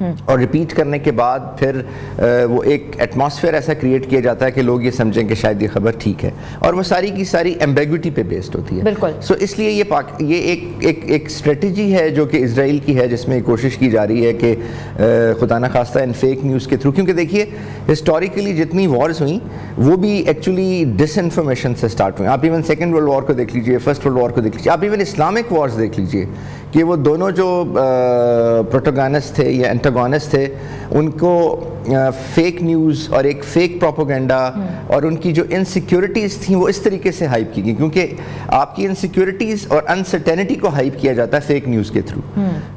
اور ریپیٹ کرنے کے بعد پھر وہ ایک ایٹماسفیئر ایسا کریٹ کیا جاتا ہے کہ لوگ یہ سمجھیں کہ شاید یہ خبر ٹھیک ہے، اور وہ ساری کی ساری ایمبیگوٹی پہ بیسڈ ہوتی ہے. بالکل. سو اس لیے یہ ایک اسٹریٹجی ہے جو کہ اسرائیل کی ہے، جس میں کوشش کی جا رہی ہے کہ خدا نخواستہ ان فیک نیوز کے تھرو، کیونکہ دیکھیے ہسٹوریکلی جتنی وارز ہوئیں وہ بھی ایکچولی ڈس انفارمیشن سے سٹارٹ ہوئیں. آپ ایون سیکنڈ ورلڈ وار کو دیکھ لیجئے، فرسٹ ورلڈ وار کو دیکھ لیجئے، آپ ایون اسلامک وارز دیکھ لیجئے کہ وہ دونوں جو پروٹوگانسٹ تھے یا انٹاگونسٹ تھے، ان کو فیک نیوز اور ایک فیک پروپیگنڈا اور ان کی جو انسیکیورٹیز تھیں وہ اس طریقے سے ہائپ کی گئی، کیونکہ آپ کی انسیکیورٹیز اور انسرٹینٹی کو ہائپ کیا جاتا ہے فیک نیوز کے تھرو،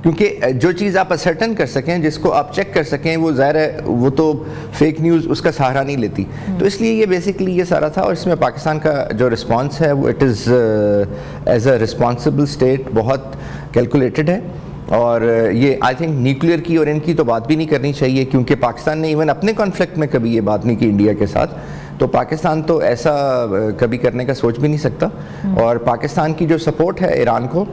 کیونکہ جو چیز آپ اسرٹن کر سکیں، جس کو آپ چیک کر سکیں، وہ ظاہر ہے وہ تو فیک نیوز اس کا سہارا نہیں لیتی. تو اس لیے یہ بیسیکلی یہ سارا تھا، اور اس میں پاکستان کا جو رسپانس ہے وہ it is as a responsible state بہت کیلکولیٹڈ ہے. اور یہ آئی تھنک نیوکلیئر کی اور ان کی تو بات بھی نہیں کرنی چاہیے، کیونکہ پاکستان نے ایون اپنے کانفلکٹ میں کبھی یہ بات نہیں کی انڈیا کے ساتھ، تو پاکستان تو ایسا کبھی کرنے کا سوچ بھی نہیں سکتا. اور پاکستان کی جو سپورٹ ہے ایران کو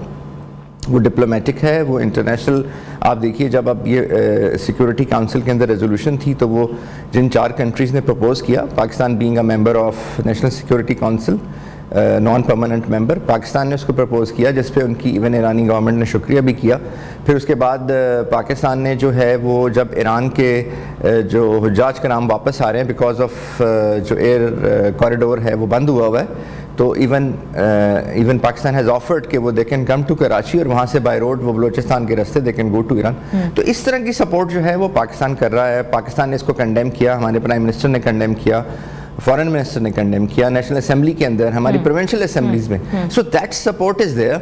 وہ ڈپلومیٹک ہے، وہ انٹرنیشنل. آپ دیکھیے جب اب یہ سیکورٹی کاؤنسل کے اندر ریزولوشن تھی تو وہ جن 4 کنٹریز نے پروپوز کیا، Pakistan being a member of national security council, non permanent member, Pakistan نے اس کو پرپوز کیا، جس پہ ان کی ایون ایرانی گورنمنٹ نے شکریہ بھی کیا. پھر اس کے بعد پاکستان نے جو ہے وہ جب ایران کے جو حجاج کا نام واپس آ رہے ہیں بیکاز آف جو ایئر کوریڈور ہے وہ بند ہوا ہے، تو ایون پاکستان ہیز آفرڈ کہ وہ they can come to Karachi, اور وہاں سے بائی روڈ وہ بلوچستان کے راستے they can go to Iran. تو اس طرح کی سپورٹ جو ہے وہ پاکستان کر رہا ہے. پاکستان نے اس کو کنڈیم کیا، ہمارے پرائم منسٹر نے کنڈیم کیا، فارن منسٹر نے کنڈیم کیا، نیشنل اسمبلی کے اندر، ہماری پروونشل اسمبلیز میں. So that support is there,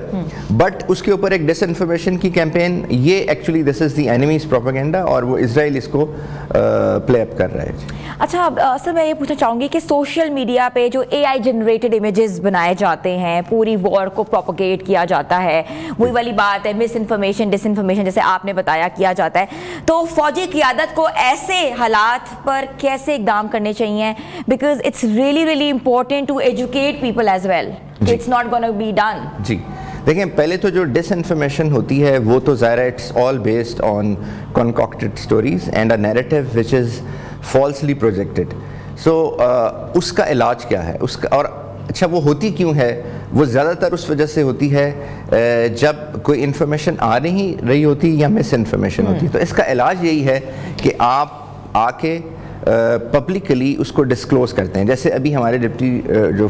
but اس کے اوپر ایک ڈس انفارمیشن کی کیمپین، یہ actually this is the enemies propaganda, اور وہ اسرائیل اس کو پلے اپ کر رہا ہے. اچھا اصل میں یہ پوچھنا چاہوں گی کہ سوشل میڈیا پہ جو اے آئی جنریٹڈ امیجز بنائے جاتے ہیں، پوری وار کو پروپیگیٹ کیا جاتا ہے، وہی والی بات ہے، مس انفارمیشن ڈس انفارمیشن جیسے آپ نے بتایا کیا جاتا ہے، تو فوجی قیادت کو ایسے حالات پر کیسے اقدام کرنے چاہیے؟ Because it's really really important to educate people as well, it's not gonna be done. جی دیکھیں، پہلے تو جو ڈس انفارمیشن ہوتی ہے وہ تو ظاہر ہے it's all based on concocted stories and a narrative which is falsely projected. So اس کا علاج کیا ہے، اس کا، اور اچھا وہ ہوتی کیوں ہے؟ وہ زیادہ تر اس وجہ سے ہوتی ہے جب کوئی انفارمیشن آ نہیں رہی ہوتی یا مس انفارمیشن ہوتی. تو اس کا علاج یہی ہے کہ آپ آ کے پبلکلی اس کو ڈسکلوز کرتے ہیں. جیسے ابھی ہمارے ڈپٹی جو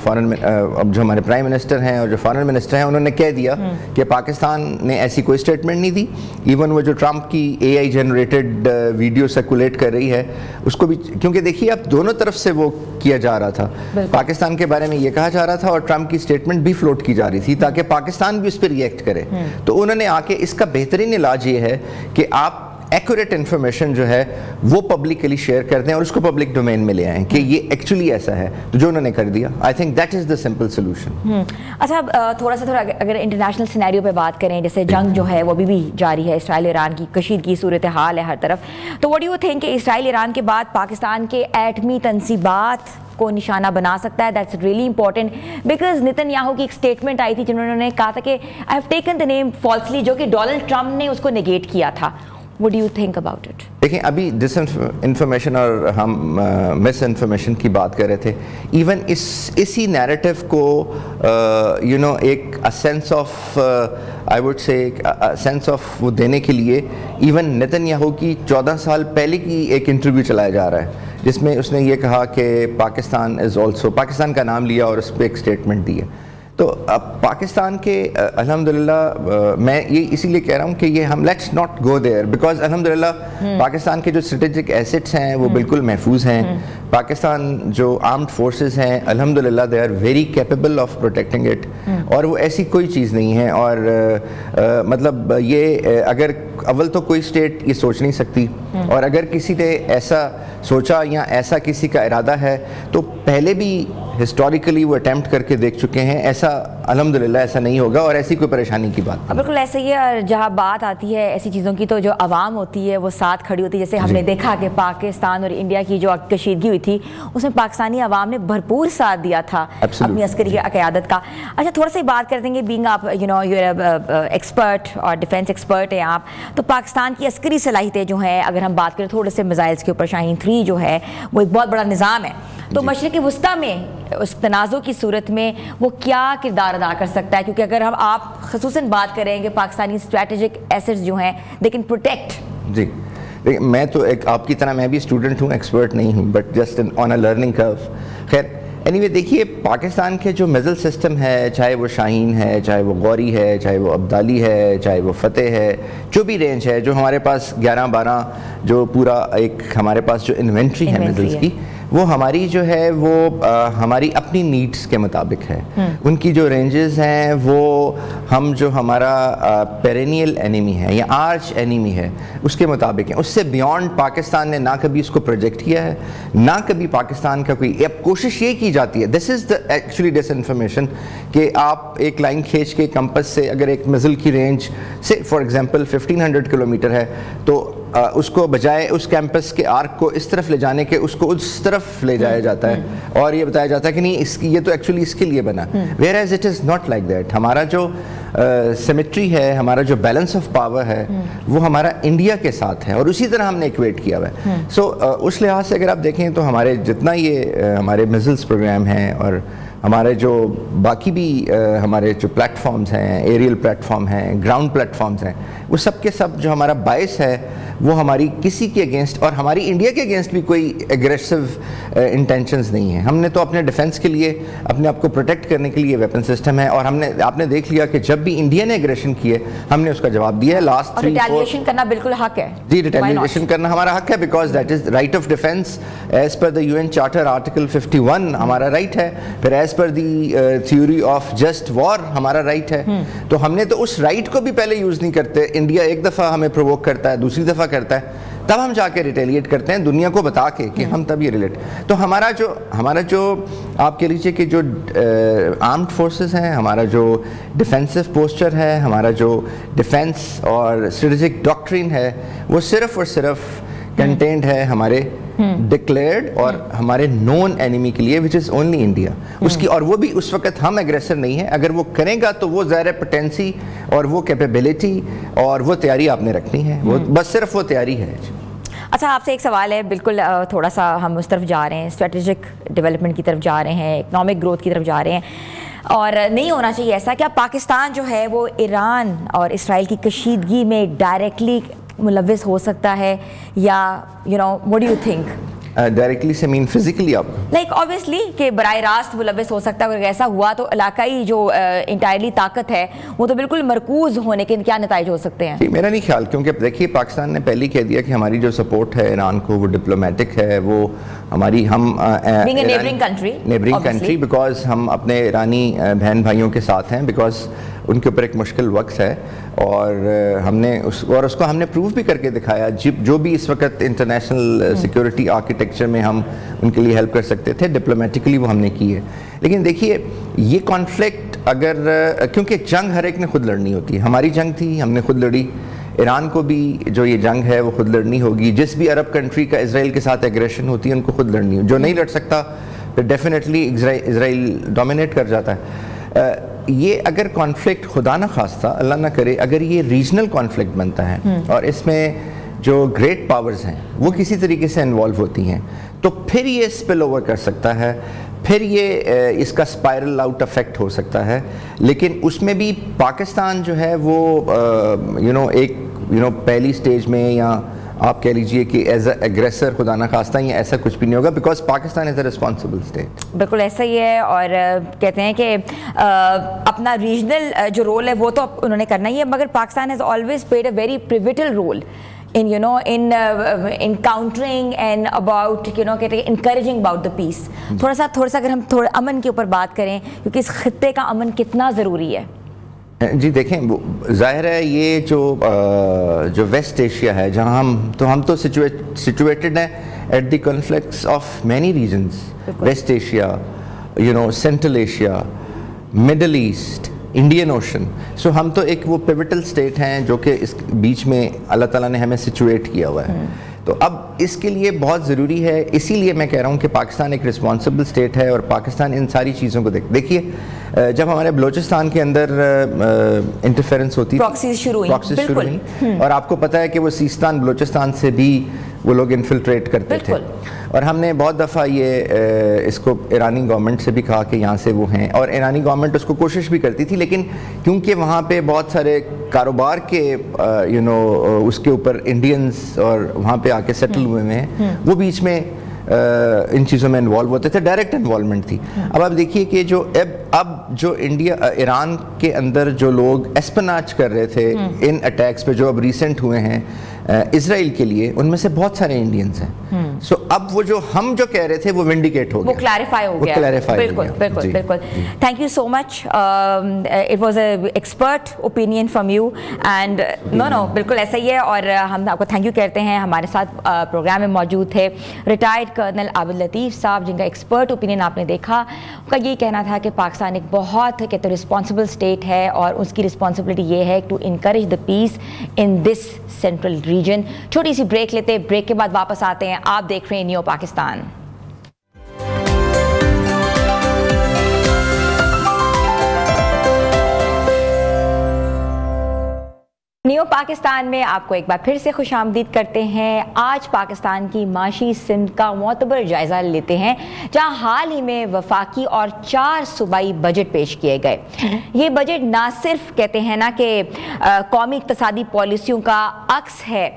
جو ہمارے پرائم منسٹر ہیں اور جو فارن منسٹر ہیں، انہوں نے کہہ دیا کہ پاکستان نے ایسی کوئی اسٹیٹمنٹ نہیں دی. ایون وہ جو ٹرمپ کی اے آئی جنریٹڈ ویڈیو سرکولیٹ کر رہی ہے اس کو بھی، کیونکہ دیکھیے اب دونوں طرف سے وہ کیا جا رہا تھا، پاکستان کے بارے میں یہ کہا جا رہا تھا اور ٹرمپ کی اسٹیٹمنٹ بھی فلوٹ کی جا رہی تھی تاکہ پاکستان بھی اس پہ ریئیکٹ کرے. تو انہوں نے آ کے اس کا بہترین علاج یہ ہے کہ آپ ایکوریٹ انفارمیشن جو ہے وہ پبلکلی شیئر کر دیں اور اس کو پبلک ڈومین میں لے آئیں کہ یہ ایکچولی ایسا ہے. تو جو انہوں نے کر دیا، I think that is the simple solution. اچھا تھوڑا اگر انٹرنیشنل سینیریو پہ بات کریں، جیسے جنگ جو ہے وہ بھی جاری ہے، اسرائیل ایران کی کشیدگی صورتحال ہے ہر طرف، تو واٹ ڈو یو تھنک کہ اسرائیل ایران کے بعد پاکستان کے ایٹمی تنصیبات کو نشانہ بنا سکتا ہے؟ That's really important because Nitin Yahoo کی ایک اسٹیٹمنٹ آئی تھی جنہوں نے کہا تھا کہ آئی ہیو ٹیکن دا نیم فالسلی، جو کہ ڈونلڈ ٹرمپ نے اس کو نیگیٹ کیا تھا. What do you think about it? دیکھیں، ابھی ڈس انفارمیشن اور ہم مس انفارمیشن کی بات کر رہے تھے. ایون اسی نیریٹو کو ایک sense of I would say sense of وہ دینے کے لیے ایون نتن یاہو کی 14 سال پہلے کی ایک انٹرویو چلایا جا رہا ہے جس میں اس نے یہ کہا کہ پاکستان از آلسو، پاکستان کا نام لیا اور اس پہ ایک اسٹیٹمنٹ دی ہے. تو اب پاکستان کے الحمدللہ میں یہ اسی لیے کہہ رہا ہوں کہ یہ ہم let's not go there because الحمدللہ پاکستان کے جو اسٹریٹجک ایسٹس ہیں وہ بالکل محفوظ ہیں. پاکستان جو آرمڈ فورسز ہیں الحمدللہ they are very capable of protecting it, اور وہ ایسی کوئی چیز نہیں ہے. اور مطلب یہ اگر اول تو کوئی اسٹیٹ یہ سوچ نہیں سکتی، اور اگر کسی نے ایسا سوچا یا ایسا کسی کا ارادہ ہے تو پہلے بھی ہسٹوریکلی وہ اٹیمپٹ کر کے دیکھ چکے ہیں. ایسا الحمدللہ ایسا نہیں ہوگا اور ایسی کوئی پریشانی کی بات نہیں. بالکل ایسا ہی ہے. جہاں بات آتی ہے ایسی چیزوں کی تو جو عوام ہوتی ہے وہ ساتھ کھڑی ہوتی ہے. جیسے ہم نے دیکھا کہ پاکستان اور انڈیا کی جو کشیدگی ہوئی تھی اس میں پاکستانی عوام نے بھرپور ساتھ دیا تھا اپنی عسکری قیادت کا. اچھا تھوڑا سا بات کر دیں گے, بینگ آپ ایکسپرٹ اور ڈیفینس ایکسپرٹ ہیں آپ, تو پاکستان کی عسکری صلاحیتیں جو ہیں اگر ہم بات کریں تھوڑے سے میزائلز کے اوپر, شاہین 3 جو ہے وہ ایک بہت بڑا نظام ہے, تو مشرق وسطیٰ میں اس تنازع کی صورت میں وہ کیا کردار ادا کر سکتا ہے؟ کیونکہ اگر ہم آپ خصوصاً بات کریں کہ پاکستانی اسٹریٹجک ایسیٹس جو ہیں دے کین پروٹیکٹ. جی میں تو ایک آپ کی طرح میں بھی اسٹوڈنٹ ہوں, ایکسپرٹ نہیں ہوں, but just on a learning curve. خیر اینی وے دیکھیے پاکستان کے جو میزل سسٹم ہے, چاہے وہ شاہین ہے, چاہے وہ غوری ہے, چاہے وہ عبدالی ہے, چاہے وہ فتح ہے, جو بھی رینج ہے, جو ہمارے پاس 11-12 جو پورا ایک ہمارے پاس جو انوینٹری ہے میزلز کی, وہ ہماری جو ہے وہ ہماری اپنی نیڈس کے مطابق ہے. ان کی جو رینجز ہیں وہ ہم جو ہمارا پیرینیل اینیمی ہے یا آرچ اینیمی ہے اس کے مطابق ہیں. اس سے بیونڈ پاکستان نے نہ کبھی اس کو پروجیکٹ کیا ہے, نہ کبھی پاکستان کا کوئی. اب کوشش یہ کی جاتی ہے, دس از دا ایکچولی ڈس انفارمیشن, کہ آپ ایک لائن کھینچ کے کمپس سے اگر ایک میزل کی رینج سے فار ایگزامپل 1500 کلومیٹر ہے تو اس کو بجائے اس کیمپس کے آرک کو اس طرف لے جانے کے اس کو اس طرف لے جایا جاتا ہے اور یہ بتایا جاتا ہے کہ نہیں اس کی یہ تو ایکچولی اس کے لیے بنا, where as it is not like that. ہمارا جو سیمیٹری ہے, ہمارا جو بیلنس آف پاور ہے وہ ہمارا انڈیا کے ساتھ ہے اور اسی طرح ہم نے ایکویٹ کیا ہوا ہے. سو اس لحاظ سے اگر آپ دیکھیں تو ہمارے جتنا یہ ہمارے میزلس پروگرام ہیں اور ہمارے جو باقی بھی ہمارے جو پلیٹ فارمز ہیں, ایریل پلیٹ فارم ہیں, گراؤنڈ پلیٹ فارمز ہیں, وہ سب کے سب جو ہمارا باعث ہے وہ ہماری کسی کے اگینسٹ اور ہماری انڈیا کے اگینسٹ بھی کوئی ایگریسو انٹینشنز نہیں ہیں. ہم نے تو اپنے ڈیفنس کے لیے اپنے آپ کو پروٹیکٹ کرنے کے لیے ویپن سسٹم ہے, اور ہم نے آپ نے دیکھ لیا کہ جب بھی انڈیا نے ایگریشن کی ہے ہم نے اس کا جواب دیا ہے. لاسٹ 3-4 ریٹیلیشن کرنا بالکل حق ہے. جی ریٹیلیشن کرنا ہمارا حق ہے, because that is right of defence as per the UN charter article 51 ہمارا رائٹ ہے, پھر as per the theory of just war ہمارا رائٹ ہے. تو ہم نے تو اس رائٹ کو بھی پہلے یوز نہیں کرتے. انڈیا ایک دفعہ ہمیں پرووک کرتا ہے, دوسری دفعہ کرتا ہے, تب ہم جا کے ریٹیلیٹ کرتے ہیں دنیا کو بتا کے کہ ہم تب یہ ریلیٹ. تو ہمارا جو آپ کہہ لیجیے کہ جو آرمڈ فورسز ہیں, ہمارا جو ڈیفینسو پوسچر ہے, ہمارا جو ڈیفینس اور اسٹریٹجک ڈاکٹرین ہے, وہ صرف اور صرف کنٹینڈ ہے ہمارے ڈکلیئرڈ اور ہمارے نون اینیمی کے لیے, وچ از اونلی انڈیا. اس کی اور وہ بھی اس وقت ہم ایگریسر نہیں ہیں. اگر وہ کرے گا تو وہ ظاہر پوٹینسی اور وہ کیپیبلٹی اور وہ تیاری آپ نے رکھنی ہے, وہ بس صرف وہ تیاری ہے. اچھا آپ سے ایک سوال ہے, بالکل تھوڑا سا ہم اس طرف جا رہے ہیں, اسٹریٹجک ڈیولپمنٹ کی طرف جا رہے ہیں, اکنامک گروتھ کی طرف جا رہے ہیں, اور نہیں ہونا چاہیے ایسا. کیا پاکستان جو ہے وہ ایران اور اسرائیل کی کشیدگی میں ڈائریکٹلی ملوث ہو سکتا ہے, یا what do you think? Directly سے مین فزیکلی آپ لائک obviously کہ براہ راست ملوث ہو سکتا ہے. اگر ایسا ہوا تو علاقائی جو انٹائرلی طاقت ہے وہ تو بالکل مرکوز ہونے کے کیا نتائج ہو سکتے ہیں؟ میرا نہیں خیال, کیونکہ دیکھیے پاکستان نے پہلے کہہ دیا کہ ہماری جو سپورٹ ہے ایران کو وہ ڈپلومیٹک ہے, وہ ہماری ہم نیبرنگ کنٹری بیکاز ہم اپنے ایرانی بہن بھائیوں کے ساتھ ہیں, بیکاز ان کے اوپر ایک مشکل وقت ہے, اور ہم نے اس کو ہم نے پروف بھی کر کے دکھایا. جو بھی اس وقت انٹرنیشنل سیکورٹی آرکیٹیکچر میں ہم ان کے لیے ہیلپ کر سکتے تھے ڈپلومیٹکلی وہ ہم نے کی ہے. لیکن دیکھیے یہ کانفلکٹ اگر, کیونکہ جنگ ہر ایک نے خود لڑنی ہوتی ہے, ہماری جنگ تھی ہم نے خود لڑی, ایران کو بھی جو یہ جنگ ہے وہ خود لڑنی ہوگی. جس بھی عرب کنٹری کا اسرائیل کے ساتھ ایگریشن ہوتی ہے ان کو خود لڑنی ہوگی. جو نہیں لڑ سکتا پھر ڈیفینیٹلی اسرائیل ڈومینیٹ کر جاتا ہے. یہ اگر کانفلکٹ خدا نہ خواستہ اللہ نہ کرے اگر یہ ریجنل کانفلکٹ بنتا ہے اور اس میں جو گریٹ پاورز ہیں وہ کسی طریقے سے انوالو ہوتی ہیں, تو پھر یہ اسپل اوور کر سکتا ہے, پھر یہ اس کا اسپائرل آؤٹ افیکٹ ہو سکتا ہے. لیکن اس میں بھی پاکستان جو ہے وہ ایک پہلی سٹیج میں, یا آپ کہہ لیجئے کہ ایز اے ایگریسر خدا نہ خواستہ یہ ایسا کچھ بھی نہیں ہوگا, because Pakistan is a responsible state. بالکل ایسا ہی ہے, اور کہتے ہیں کہ اپنا ریجنل جو رول ہے وہ تو انہوں نے کرنا ہی ہے, مگر Pakistan has always played a very pivotal role in countering and about encouraging about the peace. تھوڑا سا اگر ہم تھوڑا امن کے اوپر بات کریں, کیونکہ اس خطے کا امن کتنا ضروری ہے. جی دیکھیں ظاہر ہے یہ جو ویسٹ ایشیا ہے جہاں ہم تو سچویٹڈ ہیں at the conflicts of many regions. West Asia, central Asia, middle east, Indian ocean. So ہم تو ایک وہ پیوٹل اسٹیٹ ہیں جو کہ اس بیچ میں اللہ تعالیٰ نے ہمیں سچویٹ کیا ہوا ہے. تو اب اس کے لیے بہت ضروری ہے, اسی لیے میں کہہ رہا ہوں کہ پاکستان ایک رسپانسبل اسٹیٹ ہے, اور پاکستان ان ساری چیزوں کو دیکھیے. جب ہمارے بلوچستان کے اندر انٹرفیرنس ہوتی پراکسیز شروع ہوئی, اور آپ کو پتہ ہے کہ وہ سیستان بلوچستان سے بھی وہ لوگ انفلٹریٹ کرتے تھے, اور ہم نے بہت دفعہ یہ اس کو ایرانی گورنمنٹ سے بھی کہا کہ یہاں سے وہ ہیں, اور ایرانی گورنمنٹ اس کو کوشش بھی کرتی تھی, لیکن کیونکہ وہاں پہ بہت سارے کاروبار کے اس کے اوپر انڈینز اور وہاں پہ آ کے سیٹل ہوئے ہیں, وہ بیچ میں ان چیزوں میں انوالو ہوتے تھے, ڈائریکٹ انوالومنٹ تھی. اب آپ دیکھیے کہ اب جو ایران کے اندر جو لوگ اسپناچ کر رہے تھے ان اٹیکس پہ جو اب ریسنٹ ہوئے ہیں اسرائیل کے لیے, ان میں سے بہت سارے انڈینز ہیں. سو اب وہ جو ہم جو کہہ رہے تھے وہ ونڈیکیٹ ہو گیا, وہ کلیریفائی ہو گیا. بالکل بالکل بالکل. Thank you so much. It was a expert opinion from you, and no بالکل ایسا ہی ہے, اور ہم آپ کو تھینک یو کہتے ہیں. ہمارے ساتھ پروگرام میں موجود تھے ریٹائرڈ کرنل عابد لطیف صاحب, جن کا ایکسپرٹ اوپینین آپ نے دیکھا. ان کا یہی کہنا تھا کہ پاکستان ایک بہت کہتے ہیں رسپانسبل اسٹیٹ ہے, اور اس کی رسپانسبلٹی یہ ہے to encourage the peace in this central region. چھوٹی سی بریک لیتے ہیں, بریک کے بعد واپس آتے ہیں. آپ دیکھ رہے ہیں نیو پاکستان. نیو پاکستان میں آپ کو ایک بار پھر سے خوش آمدید کرتے ہیں. آج پاکستان کی معاشی سمت کا معتبر جائزہ لیتے ہیں, جہاں حال ہی میں وفاقی اور 4 صوبائی بجٹ پیش کیے گئے. یہ بجٹ نہ صرف کہتے ہیں نا کہ قومی اقتصادی پالیسیوں کا عکس ہے,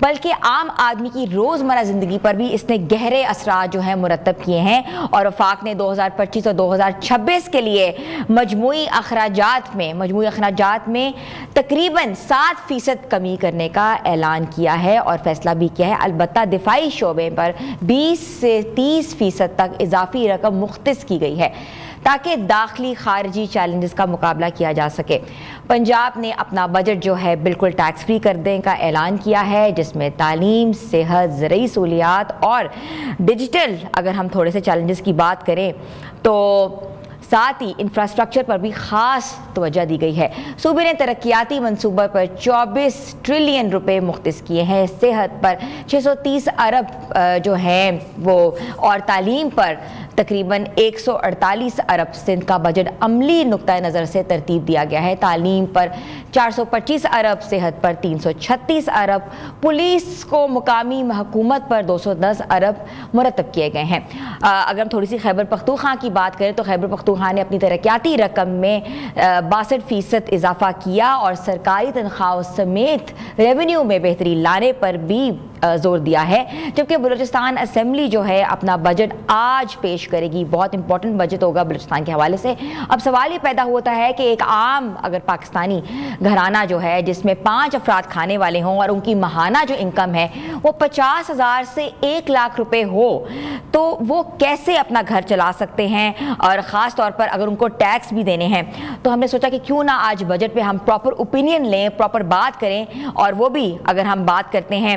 بلکہ عام آدمی کی روزمرہ زندگی پر بھی اس نے گہرے اثرات جو ہیں مرتب کیے ہیں. اور وفاق نے 2025 اور 2026 کے لیے مجموعی اخراجات میں تقریباً 7% کمی کرنے کا اعلان کیا ہے, اور فیصلہ بھی کیا ہے. البتہ دفاعی شعبے پر 20 سے 30% تک اضافی رقم مختص کی گئی ہے تاکہ داخلی خارجی چیلنجز کا مقابلہ کیا جا سکے. پنجاب نے اپنا بجٹ جو ہے بالکل ٹیکس فری کر دینے کا اعلان کیا ہے, جس میں تعلیم, صحت, زرعی سہولیات اور ڈیجیٹل, اگر ہم تھوڑے سے چیلنجز کی بات کریں تو ساتھ ہی انفراسٹرکچر پر بھی خاص توجہ دی گئی ہے. صوبے نے ترقیاتی منصوبہ پر 24 ٹریلین روپے مختص کیے ہیں, صحت پر 630 ارب جو ہیں وہ, اور تعلیم پر تقریباً 148 ارب سندھ کا بجٹ عملی نقطۂ نظر سے ترتیب دیا گیا ہے. تعلیم پر 425 ارب, صحت پر 336 ارب, پولیس کو مقامی حکومت پر 210 ارب مرتب کیے گئے ہیں. اگر ہم تھوڑی سی خیبر پختونخوا کی بات کریں تو خیبر پختونخوا نے اپنی ترقیاتی رقم میں 62% اضافہ کیا, اور سرکاری تنخواہوں سمیت ریونیو میں بہتری لانے پر بھی زور دیا ہے. جبکہ بلوچستان اسمبلی جو ہے اپنا بجٹ آج پیش کرے گی. بہت امپورٹنٹ بجٹ ہوگا بلوچستان کے حوالے سے. اب سوال یہ پیدا ہوتا ہے کہ ایک عام اگر پاکستانی گھرانہ جو ہے جس میں 5 افراد کھانے والے ہوں, اور ان کی ماہانہ جو انکم ہے وہ 50,000 سے 1 لاکھ روپے ہو, تو وہ کیسے اپنا گھر چلا سکتے ہیں, اور خاص طور پر اگر ان کو ٹیکس بھی دینے ہیں. تو ہم نے سوچا کہ کیوں نہ آج بجٹ پہ ہم پراپر اوپینین لیں, پراپر بات کریں, اور وہ بھی اگر ہم بات کرتے ہیں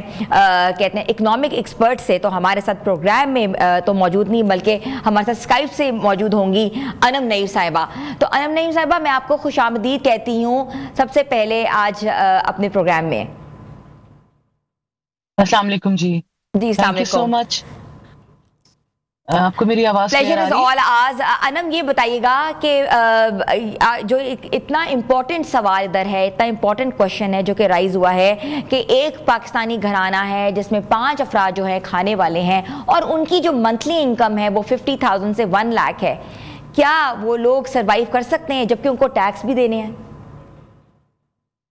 کہتے ہیں اکنامک ایکسپرٹ سے, تو ہمارے ساتھ پروگرام میں تو موجود نہیں بلکہ ہمارے ساتھ اسکائپ سے موجود ہوں گی انم نعیم صاحبہ. تو انم نعیم صاحبہ, میں آپ کو خوش آمدید کہتی ہوں سب سے پہلے آج اپنے پروگرام میں. السلام علیکم. جی السلام علیکم. سو مچ. آپ کو میری آواز پلیجر از آل آز. انم یہ بتائیے گا کہ جو اتنا امپورٹنٹ سوال ادھر ہے, اتنا امپورٹنٹ کوشچن ہے جو کہ رائز ہوا ہے کہ ایک پاکستانی گھرانہ ہے جس میں 5 افراد جو ہیں کھانے والے ہیں, اور ان کی جو منتھلی انکم ہے وہ 50,000 سے 1 لاکھ ہے. کیا وہ لوگ سروائیو کر سکتے ہیں جبکہ ان کو ٹیکس بھی دینے ہیں؟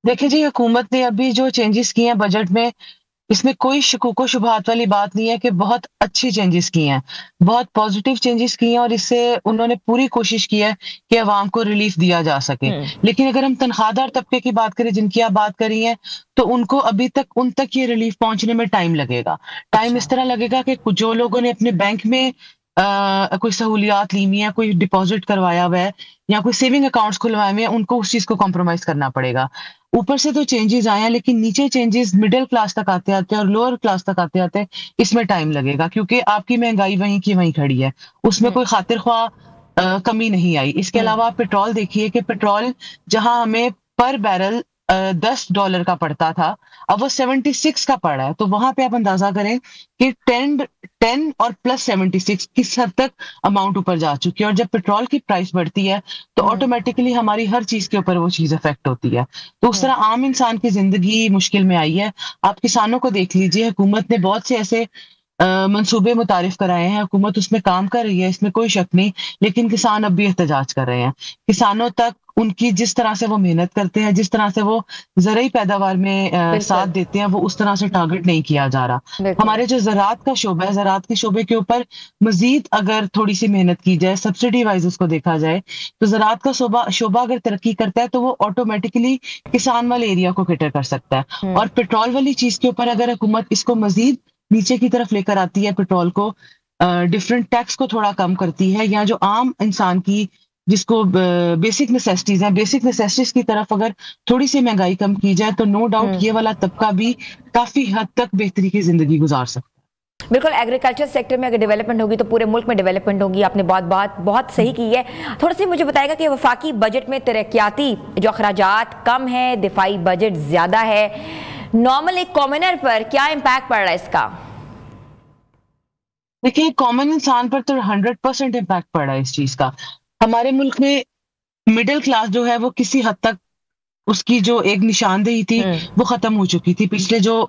دیکھیں جی, حکومت نے ابھی جو چینجز کیے ہیں بجٹ میں, اس میں کوئی شکوک و شبہات والی بات نہیں ہے کہ بہت اچھی چینجز کی ہیں, بہت پازیٹیو چینجز کی ہیں, اور اس سے انہوں نے پوری کوشش کی ہے کہ عوام کو ریلیف دیا جا سکے. لیکن اگر ہم تنخواہ دار طبقے کی بات کریں جن کی آپ بات کر رہی ہیں, تو ان کو ابھی تک ان تک یہ ریلیف پہنچنے میں ٹائم لگے گا. ٹائم اس طرح لگے گا کہ جو لوگوں نے اپنے بینک میں کوئی سہولیات لی ہوئی ہیں, کوئی ڈپازٹ کروایا ہوا ہے یا کوئی سیونگ اکاؤنٹس کھلوائے ہوئے ہیں, ان کو اس چیز کو کمپرومائز کرنا پڑے گا. اوپر سے تو چینجز آئے ہیں, لیکن نیچے چینجز مڈل کلاس تک آتے آتے اور لوور کلاس تک آتے آتے اس میں ٹائم لگے گا, کیونکہ آپ کی مہنگائی وہیں کی وہیں کھڑی ہے. اس میں کوئی خاطر خواہ کمی نہیں آئی. اس کے علاوہ آپ پیٹرول دیکھیے کہ پیٹرول جہاں ہمیں پر بیرل $10 کا پڑتا تھا اب وہ 76 کا پڑا ہے. تو وہاں پہ آپ اندازہ کریں کہ 10 اور پلس 76 کس حد تک اماؤنٹ اوپر جا چکی ہے. اور جب پیٹرول کی پرائس بڑھتی ہے تو آٹومیٹکلی ہماری ہر چیز کے اوپر وہ چیز افیکٹ ہوتی ہے. تو اس طرح عام انسان کی زندگی مشکل میں آئی ہے. آپ کسانوں کو دیکھ لیجیے, حکومت نے بہت سے ایسے منصوبے متعارف کرائے ہیں, حکومت اس میں کام کر رہی ہے, اس میں کوئی شک نہیں, لیکن کسان اب بھی احتجاج کر رہے ہیں. کسانوں تک ان کی جس طرح سے وہ محنت کرتے ہیں, جس طرح سے وہ زرعی پیداوار میں ساتھ دیتے ہیں, وہ اس طرح سے ٹارگٹ نہیں کیا جا رہا. ہمارے جو زراعت کا شعبہ ہے, زراعت کے شعبے کے اوپر مزید اگر تھوڑی سی محنت کی جائے, سبسڈی وائز اس کو دیکھا جائے, تو زراعت کا شعبہ اگر ترقی کرتا ہے تو وہ آٹومیٹکلی کسان والے ایریا کو کیٹر کر سکتا ہے. اور پیٹرول والی چیز کے اوپر اگر حکومت اس کو مزید نیچے کی طرف لے کر آتی ہے, پیٹرول کو ڈفرنٹ ٹیکس کو تھوڑا کم کرتی ہے, یا جو عام انسان کی جس کو بیسک نیسیسٹیز ہیں, بیسک نیسیسٹیز کی طرف اگر تھوڑی سی مہنگائی کم کی جائے, تو نو ڈاؤٹ یہ والا طبقہ بھی کافی حد تک بہتری کی زندگی گزار سکتا ہے. بالکل, ایگریکلچر سیکٹر میں اگر ڈیولپمنٹ ہوگی تو پورے ملک میں ڈیولپمنٹ ہوگی. آپ نے بہت صحیح کی ہے. تھوڑا سی مجھے بتائے گا کہ وفاقی بجٹ میں ترقیاتی جو اخراجات کم ہیں, دفاعی بجٹ زیادہ ہے, نارمل ایک کامنر پر کیا امپیکٹ پڑ رہا ہے اس کا؟ دیکھیے, کامن انسان پر تو 100% امپیکٹ پڑ رہا ہے اس چیز کا. ہمارے ملک میں مڈل کلاس جو ہے وہ کسی حد تک اس کی جو ایک نشاندہی تھی وہ ختم ہو چکی تھی. پچھلے جو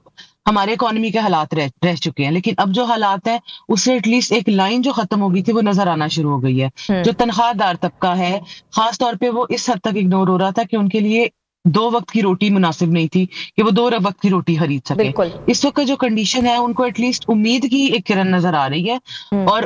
ہمارے اکانومی کے حالات رہ چکے ہیں, لیکن اب جو حالات ہیں اس سے ایٹ لیسٹ ایک لائن جو ختم ہو گئی تھی وہ نظر آنا شروع ہو گئی ہے. جو تنخواہ دار طبقہ ہے خاص طور پہ, وہ اس حد تک اگنور ہو رہا تھا کہ ان کے لیے 2 وقت کی روٹی مناسب نہیں تھی کہ وہ 2 وقت کی روٹی خرید سکے. اس وقت جو کنڈیشن ہے ان کو ایٹ لیسٹ امید کی ایک کرن نظر آ رہی ہے. اور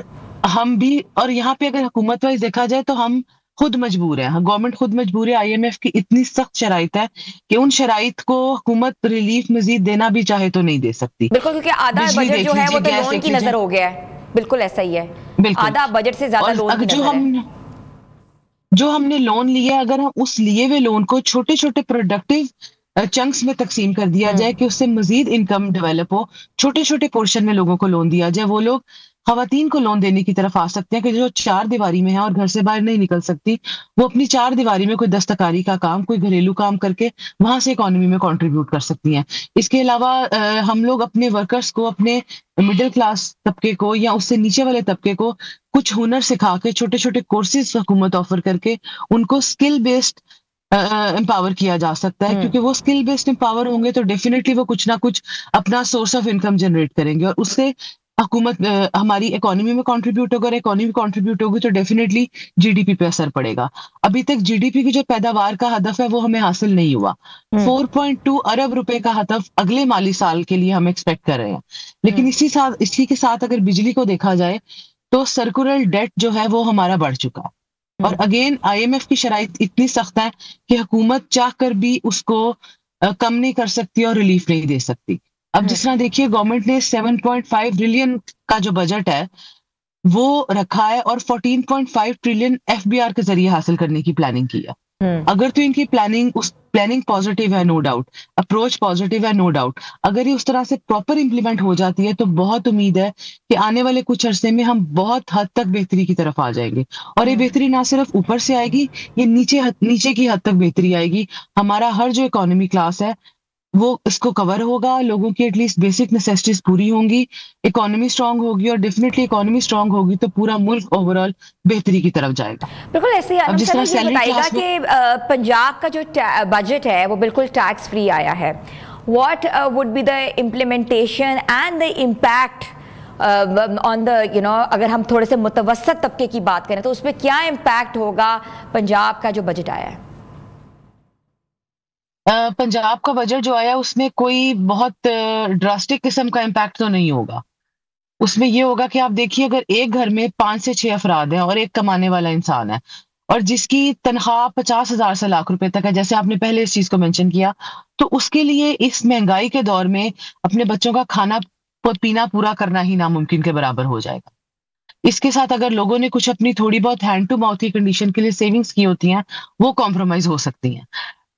ہم بھی, اور یہاں پہ اگر حکومت وائز دیکھا جائے تو ہم خود مجبور ہے, گورنمنٹ خود مجبور ہے. IMF کی اتنی سخت شرائط ہے کہ ان شرائط کو حکومت ریلیف مزید دینا بھی چاہے تو نہیں دے سکتی. بالکل, کیونکہ آدھا بجٹ جو ہے وہ تو لون کی نظر ہو گیا ہے. بالکل ایسا ہی ہے, آدھا بجٹ سے زیادہ لون کی نظر ہے. جو ہم نے لون لیا, اگر ہم اس لیے ہوئے لون کو چھوٹے چھوٹے پروڈکٹیو چنکس میں تقسیم کر دیا جائے کہ اس سے مزید انکم ڈیولپ ہو, چھوٹے چھوٹے پورشن میں لوگوں کو لون دیا جائے, وہ لوگ خواتین کو لون دینے کی طرف آ سکتے ہیں کہ جو 4 دیواری میں ہیں اور گھر سے باہر نہیں نکل سکتی, وہ اپنی 4 دیواری میں کوئی دستکاری کا کام, کوئی گھریلو کام کر کے وہاں سے اکانومی میں کنٹریبیوٹ کر سکتی ہیں. اس کے علاوہ ہم لوگ اپنے ورکرز کو, اپنے مڈل کلاس طبقے کو یا اس سے نیچے والے طبقے کو کچھ ہنر سکھا کے, چھوٹے چھوٹے کورسز حکومت آفر کر کے ان کو اسکل بیسڈ امپاور کیا جا سکتا ہے. کیونکہ وہ اسکل بیسڈ امپاور ہوں گے تو ڈیفینیٹلی وہ کچھ نہ کچھ اپنا سورس آف انکم جنریٹ کریں گے, اور اس سے حکومت ہماری اکانومی میں کنٹریبیوٹ ہوگا, اور اکانومی کنٹریبیوٹ ہوگی تو ڈیفینیٹلی GDP پہ اثر پڑے گا. ابھی تک GDP کی جو پیداوار کا ہدف ہے وہ ہمیں حاصل نہیں ہوا. 4.2 ارب روپے کا ہدف اگلے مالی سال کے لیے ہم ایکسپیکٹ کر رہے ہیں. لیکن اسی کے ساتھ اگر بجلی کو دیکھا جائے تو سرکولر ڈیٹ جو ہے وہ ہمارا بڑھ چکا ہے. اور اگین IMF کی شرائط اتنی سخت ہے کہ حکومت چاہ کر بھی اس کو کم نہیں کر سکتی اور ریلیف نہیں دے سکتی. اب جس طرح دیکھیے, گورنمنٹ نے 7.5 ٹریلین کا جو بجٹ ہے وہ رکھا ہے, اور 14.5 ٹریلین FBR کے ذریعے حاصل کرنے کی پلاننگ کی ہے. اگر تو ان کی پلاننگ پازیٹیو ہے, نو ڈاؤٹ, اپروچ پازیٹیو ہے, نو ڈاؤٹ. اگر یہ اس طرح سے پراپر امپلیمنٹ ہو جاتی ہے تو بہت امید ہے کہ آنے والے کچھ عرصے میں ہم بہت حد تک بہتری کی طرف آ جائیں گے. اور یہ بہتری نہ صرف اوپر سے آئے گی, یہ نیچے کی حد تک بہتری آئے گی. ہمارا ہر جو اکانومی کلاس ہے وہ اس کو کور ہوگا, لوگوں کی ایٹ لیسٹ بیسک نیسیسٹیز پوری ہوں گی, اکانومی اسٹرانگ ہوگی, اور ڈیفینیٹلی اکانومی اسٹرانگ ہوگی تو پورا ملک اوور آل بہتری کی طرف جائے گا. بالکل ایسے ہی عالم صاحب یہ بتائے گا کہ پنجاب کا جو بجٹ ہے وہ بالکل ٹیکس فری آیا ہے. What would be the implementation and the impact on the اگر ہم تھوڑے سے متوسط طبقے کی بات کریں تو اس پہ کیا امپیکٹ ہوگا پنجاب کا جو بجٹ آیا ہے؟ پنجاب کا بجٹ جو آیا اس میں کوئی بہت ڈراسٹک قسم کا امپیکٹ تو نہیں ہوگا. اس میں یہ ہوگا کہ آپ دیکھیے, اگر ایک گھر میں 5 سے 6 افراد ہیں اور ایک کمانے والا انسان ہے اور جس کی تنخواہ 50,000 سے لاکھ روپے تک ہے, جیسے آپ نے پہلے اس چیز کو مینشن کیا, تو اس کے لیے اس مہنگائی کے دور میں اپنے بچوں کا کھانا پینا پورا کرنا ہی ناممکن کے برابر ہو جائے گا. اس کے ساتھ اگر لوگوں نے کچھ اپنی تھوڑی بہت ہینڈ ٹو ماؤتھ کی کنڈیشن کے لیے سیونگز کی ہوتی ہیں وہ کمپرومائز ہو سکتی ہیں.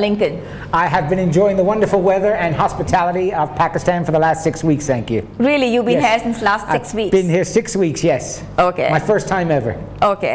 Lincoln? I have been enjoying the wonderful weather and hospitality of Pakistan for the last 6 weeks, thank you. Really, you've been Yes. here since last 6 weeks? Been here 6 weeks, yes. Okay. My first time ever. Okay.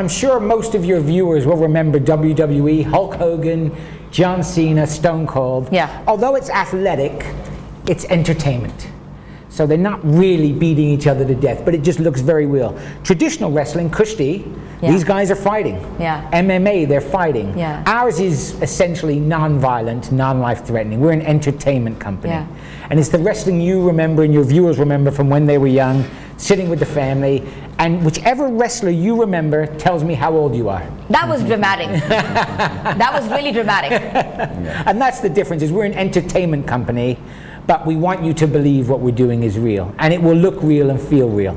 I'm sure most of your viewers will remember WWE, Hulk Hogan, John Cena, Stone Cold. Yeah. Although it's athletic, it's entertainment. So they're not really beating each other to death, but it just looks very real. Traditional wrestling, kushti, these guys are fighting. Yeah. MMA, they're fighting. Yeah. Ours is essentially non-violent, non-life threatening. We're an entertainment company. Yeah. And it's the wrestling you remember and your viewers remember from when they were young, sitting with the family. And whichever wrestler you remember tells me how old you are. That was dramatic. That was really dramatic. And that's the difference, is we're an entertainment company, but we want you to believe what we're doing is real. And it will look real and feel real.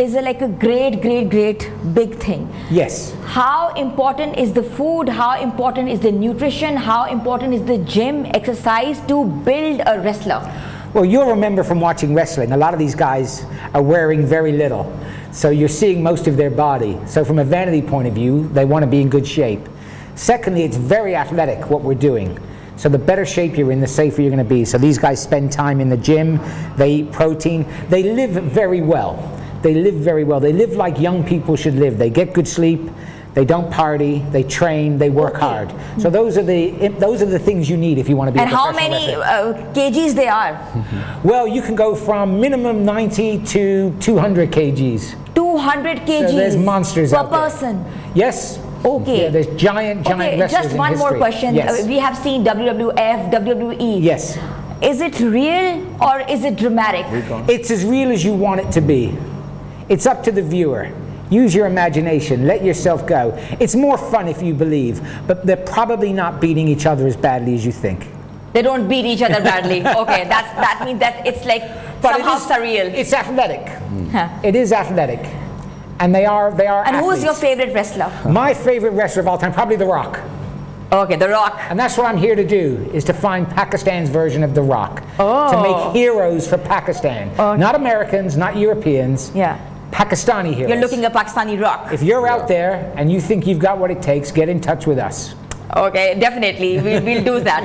is like a great big thing. Yes. How important is the food, how important is the nutrition, how important is the gym exercise to build a wrestler? Well, you'll remember from watching wrestling, a lot of these guys are wearing very little. So you're seeing most of their body. So from a vanity point of view, they want to be in good shape. Secondly, it's very athletic what we're doing. So the better shape you're in, the safer you're going to be. So these guys spend time in the gym, they eat protein, they live very well. They live very well. They live like young people should live. They get good sleep, they don't party, they train, they work hard. So those are the things you need if you want to be a professional wrestler. And how many kgs they are? Well, you can go from minimum 90 to 200 kgs. 200 kgs? So there's monsters per out there. person? Yes. Okay. Yeah, there's giant wrestlers just one in more history. question. Yes. We have seen WWF, WWE. Yes. Is it real or is it dramatic? It's as real as you want it to be. It's up to the viewer. Use your imagination. Let yourself go. It's more fun if you believe, but they're probably not beating each other as badly as you think. They don't beat each other badly. Okay, that means that it's like somehow surreal. It's athletic. It is athletic. And they are And athletes. who's your favorite wrestler? My favorite wrestler of all time, probably The Rock. Okay, The Rock. And that's what I'm here to do, is to find Pakistan's version of The Rock. To make heroes for Pakistan. Not Americans, not Europeans. Yeah. Pakistani heroes. You're looking at Pakistani Rock. If you're out there and you think you've got what it takes, get in touch with us. Okay, definitely. We'll do that.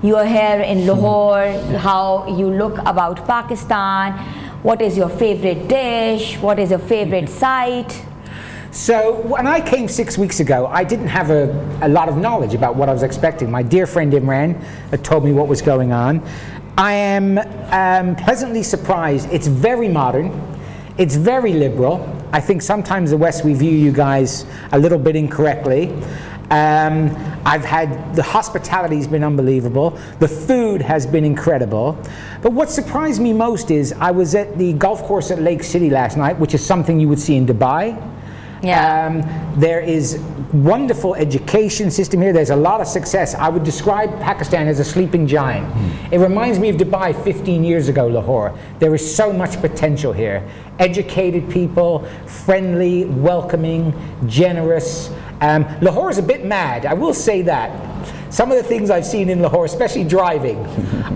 You are here in Lahore, how you look about Pakistan, what is your favorite dish, what is your favorite sight? So when I came 6 weeks ago, I didn't have a lot of knowledge about what I was expecting. My dear friend Imran had told me what was going on. I am pleasantly surprised. It's very modern. It's very liberal. I think sometimes the West, we view you guys a little bit incorrectly. I've had, the hospitality's been unbelievable. The food has been incredible. But what surprised me most is I was at the golf course at Lake City last night, which is something you would see in Dubai. Yeah. There is wonderful education system here. There's a lot of success. I would describe Pakistan as a sleeping giant. It reminds me of Dubai 15 years ago, Lahore. There is so much potential here. Educated people, friendly, welcoming, generous. Lahore is a bit mad, I will say that. Some of the things I've seen in Lahore, especially driving,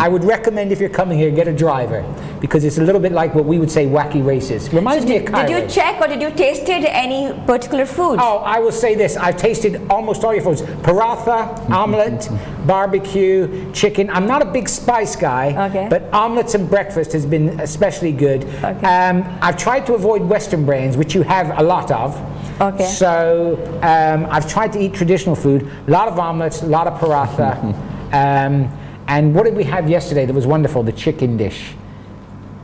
I would recommend if you're coming here, get a driver, because it's a little bit like what we would say wacky races. Reminds me of Cairo. Did you check or did you tasted any particular food? Oh, I will say this. I've tasted almost all your foods. Paratha, omelette, barbecue, chicken. I'm not a big spice guy, but omelets and breakfast has been especially good. I've tried to avoid Western brands, which you have a lot of. So I've tried to eat traditional food, a lot of omelets, a lot of paratha. And what did we have yesterday that was wonderful? The chicken dish.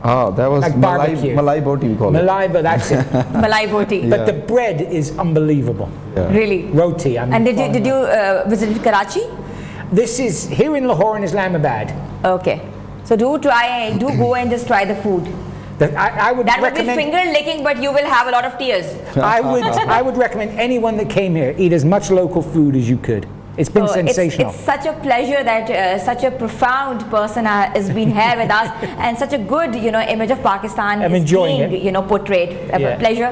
that was like barbecue. malai boti we call it. Malai, but that's it. Malai boti. But the bread is unbelievable. Yeah. Really? Roti. And did you visit Karachi? This is here in Lahore and Islamabad. Okay. So do go and just try the food. I would That would be recommend. finger licking, but you will have a lot of tears. I would recommend anyone that came here eat as much local food as you could. It's been sensational. It's such a pleasure that such a profound person has been here with us, and such a good, image of Pakistan I'm is enjoying being, portrayed. Yeah. Pleasure.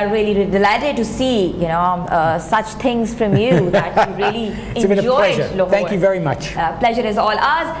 are really delighted to see such things from you that you really It's been a enjoyed pleasure. Lahore. Thank you very much. Pleasure is all ours.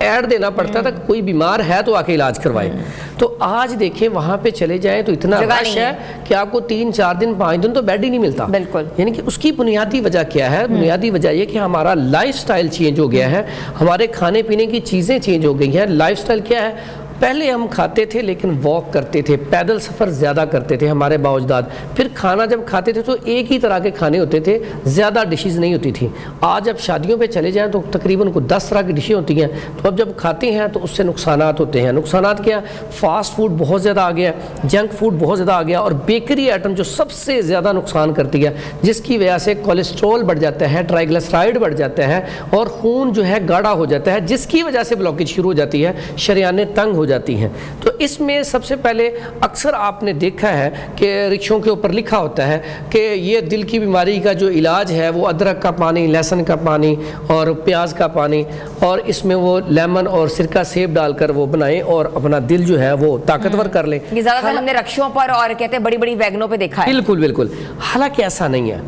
Ad دینا پڑتا تھا کوئی بیمار ہے تو آ کے علاج کروائے. تو آج دیکھیں وہاں پہ چلے جائیں تو اتنا رش ہے کہ آپ کو 3-4 دن 5 دن تو بیڈ ہی نہیں ملتا. بالکل. یعنی کہ اس کی بنیادی وجہ کیا ہے؟ بنیادی وجہ یہ کہ ہمارا لائف سٹائل چینج ہو گیا ہے, ہمارے کھانے پینے کی چیزیں چینج ہو گئی ہیں. لائف سٹائل کیا ہے؟ پہلے ہم کھاتے تھے لیکن واک کرتے تھے, پیدل سفر زیادہ کرتے تھے ہمارے باوجداد. پھر کھانا جب کھاتے تھے تو ایک ہی طرح کے کھانے ہوتے تھے, زیادہ ڈشز نہیں ہوتی تھی. آج اب شادیوں پہ چلے جائیں تو تقریباً کو 10 طرح کی ڈشیں ہوتی ہیں. تو اب جب کھاتے ہیں تو اس سے نقصانات ہوتے ہیں. نقصانات کیا؟ فاسٹ فوڈ بہت زیادہ آ گیا, جنک فوڈ بہت زیادہ آ گیا, اور بیکری آئٹم جو سب سے زیادہ نقصان کرتی ہے, جس کی وجہ سے کولیسٹرول بڑھ جاتا ہے, ٹرائیگلیسرائڈ بڑھ جاتا ہے, اور خون جو ہے گاڑھا ہو جاتا ہے, جس کی وجہ سے بلاکیج شروع ہو جاتی ہے, شریانیں تنگ ہو جاتی ہیں. تو اس میں سب سے پہلے اکثر آپ نے دیکھا ہے کہ رکشوں کے اوپر لکھا ہوتا ہے کہ یہ دل کی بیماری کا جو علاج ہے وہ ادرک کا پانی, لہسن کا پانی اور پیاز کا پانی, اور اس میں وہ لیمن اور سرکہ سیب ڈال کر وہ بنائیں اور اپنا دل جو ہے وہ طاقتور کر لیں. یہ زیادہ تر ہم نے رکشوں پر اور کہتے ہیں بڑی بڑی ویگنوں پہ دیکھا ہے. بالکل بالکل. حالانکہ ایسا نہیں ہے.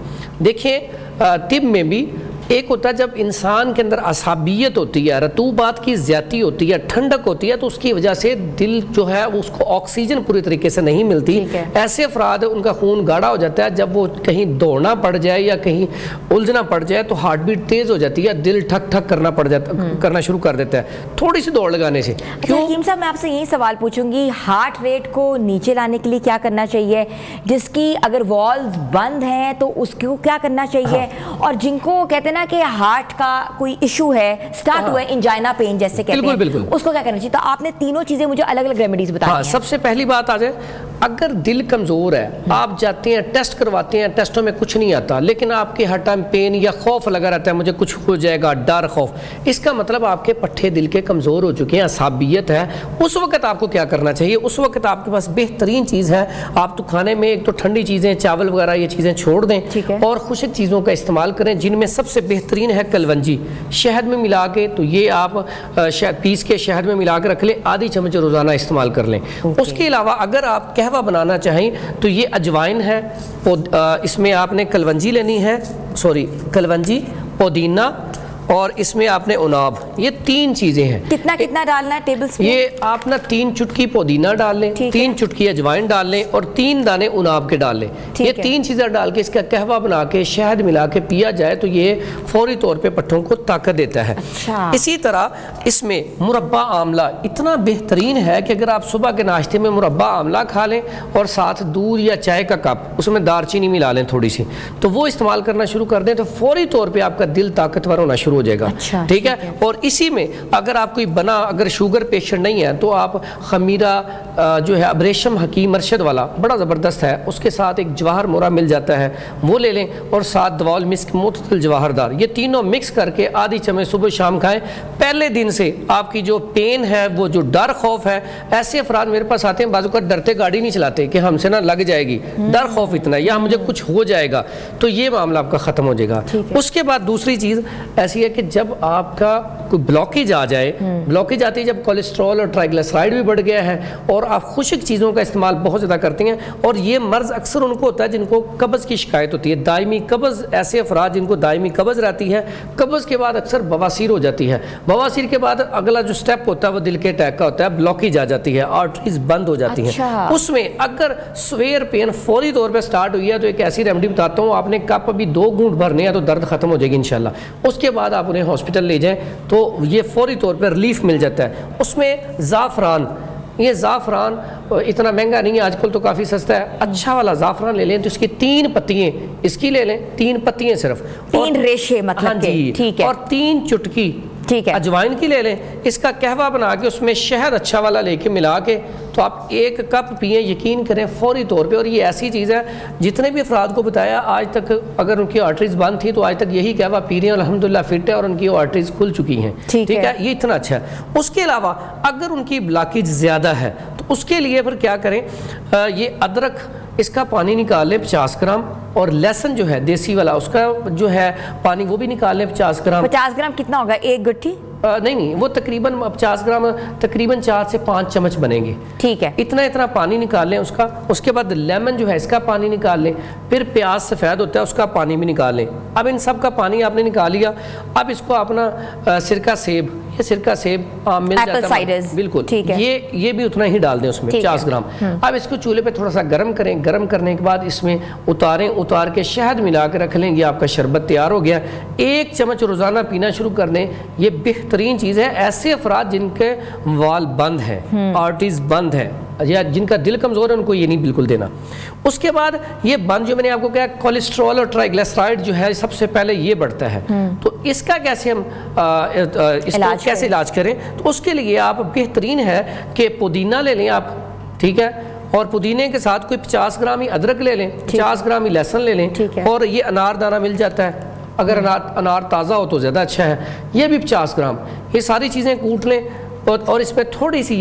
دیکھیں طب میں بھی ایک ہوتا ہے جب انسان کے اندر عصبیت ہوتی ہے, رطوبات کی زیادتی ہوتی ہے, ٹھنڈک ہوتی ہے, تو اس کی وجہ سے دل جو ہے اس کو آکسیجن پوری طریقے سے نہیں ملتی. ایسے افراد ان کا خون گاڑھا ہو جاتا ہے, جب وہ کہیں دوڑنا پڑ جائے یا کہیں الجھنا پڑ جائے تو ہارٹ بیٹ تیز ہو جاتی ہے, دل ٹھک ٹھک کرنا شروع کر دیتا ہے تھوڑی سی دوڑ لگانے سے. حکیم صاحب میں آپ سے یہی سوال پوچھوں گی, ہارٹ ریٹ کو نیچے لانے کے لیے کیا کرنا چاہیے؟ جس کی اگر والز بند ہیں تو اس کو کیا کرنا چاہیے؟ اور جن کو کہتے ہیں نا کہ ہارٹ کا کوئی ایشو ہے, سٹارٹ ہوا ہے انجائنا پین جیسے کہتے ہیں, اس کو کیا کرنا چاہیے؟ تو آپ نے تینوں چیزیں مجھے الگ الگ ریمیڈیز بتائی ہیں. سب سے پہلی بات آ جائے, اگر دل کمزور ہے, آپ جاتے ہیں ٹیسٹ کرواتے ہیں, ٹیسٹوں میں کچھ نہیں آتا, لیکن آپ کے ہر ٹائم پین یا خوف لگا رہتا ہے مجھے کچھ ہو جائے گا, ڈر خوف, اس کا مطلب آپ کے پٹھے دل کے کمزور ہو چکے ہیں, عصبیت ہے. اس وقت آپ کو کیا کرنا چاہیے؟ اس وقت آپ کے پاس بہترین چیز ہے, آپ تو کھانے میں ایک تو ٹھنڈی چیزیں, چاول وغیرہ یہ چیزیں چھوڑ دیں اور خشک چیزوں کا استعمال کریں, جن میں سب سے بہترین ہے کلونجی. شہد میں ملا کے, تو یہ آپ پیس کے شہد میں ملا کے رکھ لیں, آدھی چمچ روزانہ استعمال کر لیں. اس کے علاوہ اگر آپ قہوہ بنانا چاہیں تو یہ اجوائن ہے, اس میں آپ نے کلونجی لینی ہے, کلونجی, پودینہ, اور اس میں آپ نے عناب, یہ 3 چیزیں ہیں. کتنا ڈالنا ہے ٹیبل اسپون؟ یہ آپ نا 3 چٹکی پودینہ ڈال لیں, 3 چٹکی اجوائن ڈال لیں, اور 3 دانے عناب کے ڈال لیں. یہ 3 چیزیں ڈال کے اس کا قہوہ بنا کے شہد ملا کے پیا جائے تو یہ فوری طور پہ پٹھوں کو طاقت دیتا ہے. اسی طرح اس میں مربع آملہ اتنا بہترین ہے کہ اگر آپ صبح کے ناشتے میں مربع آملہ کھا لیں اور ساتھ دودھ یا چائے کا کپ, اس میں دار چینی ملا لیں تھوڑی سی, تو وہ استعمال کرنا شروع کر دیں تو فوری طور پہ آپ کا دل طاقتور ہونا شروع ہو جائے گا. ٹھیک ہے. اور اسی میں اگر آپ کوئی اگر شوگر پیشنٹ نہیں ہے تو آپ خمیرہ جو ہے ابریشم حکیم مرشد والا بڑا زبردست ہے, اس کے ساتھ ایک جواہر مورا مل جاتا ہے, وہ لے لیں, اور ساتھ دوال مسک معتدل جواہر دار, یہ تینوں مکس کر کے آدھی چمچ صبح شام کھائیں. پہلے دن سے آپ کی جو پین ہے, وہ جو ڈر خوف ہے, ایسے افراد میرے پاس آتے ہیں بعض اوقات ڈرتے گاڑی نہیں چلاتے کہ ہم سے نا لگ جائے گی, ڈر خوف اتنا ہے, یا مجھے کچھ ہو جائے گا, تو یہ معاملہ آپ کا ختم ہو جائے گا. اس کے بعد دوسری چیز ایسی ہے کہ جب آپ کا کوئی بلاکیج آ جائے, بلاکیج آتی ہے جب کولیسٹرول اور ٹرائیگلیسرائڈ بھی بڑھ گیا ہے, اور آپ خشک چیزوں کا استعمال بہت زیادہ کرتے ہیں, اور یہ مرض اکثر ان کو ہوتا ہے جن کو قبض کی شکایت ہوتی ہے, دائمی قبض, ایسے افراد جن کو دائمی قبض رہتی ہے, قبض کے بعد اکثر بواسیر ہو جاتی ہے, بواسیر کے بعد اگلا جو سٹیپ ہوتا ہے وہ دل کے اٹیک کا ہوتا ہے, بلاکیج آ جاتی ہے, آرٹریز بند ہو جاتی ہیں. اس میں اگر سویر پین فوری طور پہ سٹارٹ ہوئی ہے تو ایک ایسی ریمیڈی بتاتا ہوں, آپ نے کپ ابھی 2 گھونٹ بھرنے ہیں تو درد ختم ہو جائے گی انشاءاللہ. اس کے بعد آپ انہیں ہاسپٹل لے جائیں تو یہ فوری طور پر ریلیف مل جاتا ہے. اس میں زعفران, یہ زعفران اتنا مہنگا نہیں ہے آج کل, تو کافی سستا ہے, اچھا والا زعفران لے لیں, تو اس کی 3 پتیاں, اس کی لے لیں 3 پتیاں صرف, 3 ریشے مطلب کہ, ٹھیک ہے, اور 3 چٹکی اجوائن کی لے لیں, اس کا قہوہ بنا کے اس میں شہد اچھا والا لے کے ملا کے تو آپ 1 کپ پئیں, یقین کریں فوری طور پہ. اور یہ ایسی چیز ہے جتنے بھی افراد کو بتایا آج تک, اگر ان کی آرٹریز بند تھی تو آج تک یہی قہوہ پی رہے ہیں, الحمدللہ فٹ ہے, اور ان کی آرٹریز کھل چکی ہیں. ٹھیک ہے, یہ اتنا اچھا ہے. اس کے علاوہ اگر ان کی بلاکیج زیادہ ہے تو اس کے لیے پھر کیا کریں, یہ ادرک, اس کا پانی نکال لیں 50 گرام, اور لہسن جو ہے دیسی والا, اس کا جو ہے پانی وہ بھی نکال لیں 50 گرام. 50 گرام کتنا ہوگا, 1 گٹھی؟ نہیں, وہ تقریباً 50 گرام تقریباً 4 سے 5 چمچ بنیں گے. ٹھیک ہے, اتنا پانی نکال لیں اس کا. اس کے بعد لیمن جو ہے اس کا پانی نکال لیں, پھر پیاز سفید ہوتا ہے اس کا پانی بھی نکال لیں. اب ان سب کا پانی آپ نے نکال لیا, اب اس کو اپنا سرکہ سیب یہ سرکہ سیب مل جاتا ہے بالکل، یہ بھی اتنا ہی ڈال دیں اس میں 50 گرام. اب اس کو چولہے پہ تھوڑا سا گرم کریں، گرم کرنے کے بعد اس میں اتار کے شہد ملا کے رکھ لیں. یہ آپ کا شربت تیار ہو گیا. 1 چمچ روزانہ پینا شروع کر دیں. یہ بہترین چیز ہے. ایسے افراد جن کے وال بند ہیں، آرٹریز بند ہیں یا جن کا دل کمزور ہے، ان کو یہ نہیں بالکل دینا. اس کے بعد یہ بند جو میں نے آپ کو کہا کولیسٹرول اور ٹرائیگلیسرائڈ جو ہے سب سے پہلے یہ بڑھتا ہے. تو اس کا کیسے ہم اس کو کیسے علاج کریں؟ تو اس کے لیے آپ بہترین ہے کہ پودینہ لے لیں آپ، ٹھیک ہے، اور پودینے کے ساتھ کوئی 50 گرام ہی ادرک لے لیں، 50 گرام ہی لہسن لے لیں، اور یہ انار دانہ مل جاتا ہے، اگر انار تازہ ہو تو زیادہ اچھا ہے، یہ بھی 50 گرام. یہ ساری چیزیں کوٹ لیں اور اس میں تھوڑی سی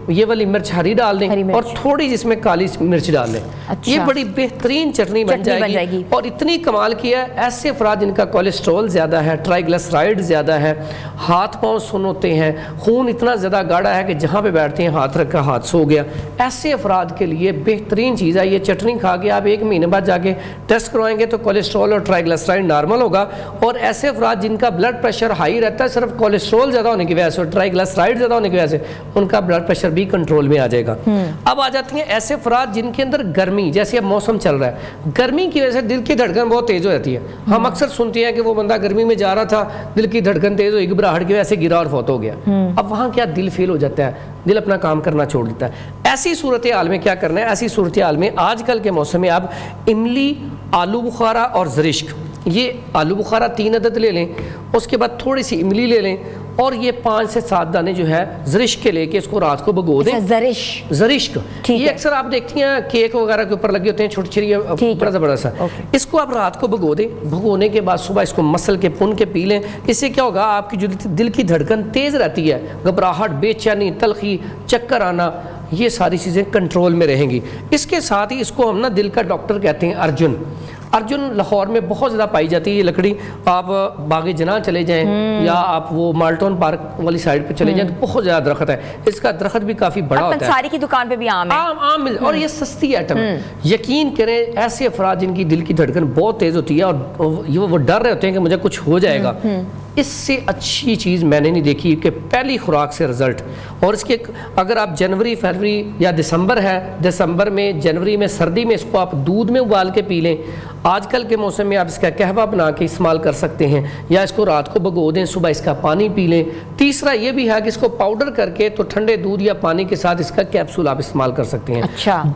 یہ والی مرچ ہری ڈال دیں اور تھوڑی جس میں کالی مرچ ڈال دیں. یہ بڑی بہترین چٹنی بن جائے گی. اور اتنی کمال کیا ہے، ایسے افراد جن کا کولیسٹرول زیادہ ہے، ٹرائیگلیسرائڈ زیادہ ہے، ہاتھ پاؤں سن ہوتے ہیں، خون اتنا زیادہ گاڑھا ہے کہ جہاں پہ بیٹھتے ہیں ہاتھ رکھا ہاتھ سو گیا، ایسے افراد کے لیے بہترین چیز ہے. یہ چٹنی کھا کے آپ 1 مہینے بعد جا کے ٹیسٹ کروائیں گے تو کولیسٹرول اور ٹرائیگلیسرائڈ نارمل ہوگا. اور ایسے افراد جن کا بلڈ پریشر ہائی رہتا ہے صرف کولیسٹرول زیادہ ہونے کی وجہ سے اور ٹرائیگلیسرائڈ زیادہ ہونے کی وجہ سے، ان کا بلڈ پریشر بھی کنٹرول میں آ جائے گا. اب آ جاتی ہیں ایسے افراد جن کے اندر گرمی، جیسے اب موسم چل رہا ہے، گرمی کی وجہ سے دل کی دھڑکن بہت تیز ہو جاتی ہے. ہم اکثر سنتے ہیں کہ وہ بندہ گرمی میں جا رہا تھا، دل کی دھڑکن تیز ہوئی، گھبراہٹ کی وجہ سے گرا اور فوت ہو گیا. اب وہاں کیا دل فیل ہو جاتا ہے، دل اپنا کام کرنا چھوڑ دیتا ہے. ایسی صورتحال میں کیا کرنا ہے؟ ایسی صورتحال میں آج کل کے موسم میں آپ املی، آلو بخارا اور زرشک، یہ آلو بخارا 3 عدد لے لیں، اس کے بعد تھوڑی سی املی لے لیں، اور یہ 5 سے 7 دانے جو ہے زرشک کے لے کے اس کو رات کو بھگو دیں. زرشک یہ اکثر آپ دیکھتی ہیں کیک وغیرہ کے اوپر لگے ہوتے ہیں چھوٹی چھوٹی بڑا سا بڑا سا. اس کو آپ رات کو بھگو دیں. بھگونے کے بعد صبح اس کو مسل کے پن کے پی لیں. اس سے کیا ہوگا، آپ کی جو دل کی دھڑکن تیز رہتی ہے، گھبراہٹ، بے چینی، تلخی، چکر آنا، یہ ساری چیزیں کنٹرول میں رہیں گی. اس کے ساتھ ہی اس کو ہم نا دل کا ڈاکٹر کہتے ہیں ارجن. لاہور میں بہت زیادہ پائی جاتی ہے یہ لکڑی. آپ باغ جناح چلے جائیں یا آپ وہ مالٹون پارک والی سائڈ پہ چلے جائیں تو بہت زیادہ درخت ہے. اس کا درخت بھی کافی بڑا ہوتا ہے، ساری کی دکان پہ بھی عام ہے، اور یہ سستی آئٹم ہے. یقین کریں ایسے افراد جن کی دل کی دھڑکن بہت تیز ہوتی ہے اور وہ ڈر رہے ہوتے ہیں کہ مجھے کچھ ہو جائے گا، اس سے اچھی چیز میں نے نہیں دیکھی کہ پہلی خوراک سے رزلٹ. اور اس کے اگر آپ جنوری، فروری یا دسمبر ہے، دسمبر میں، جنوری میں، سردی میں اس کو آپ دودھ میں ابال کے پی لیں. آج کل کے موسم میں آپ اس کا قہوہ بنا کے استعمال کر سکتے ہیں، یا اس کو رات کو بھگو دیں، صبح اس کا پانی پی لیں. تیسرا یہ بھی ہے کہ اس کو پاؤڈر کر کے تو ٹھنڈے دودھ یا پانی کے ساتھ اس کا کیپسول آپ استعمال کر سکتے ہیں.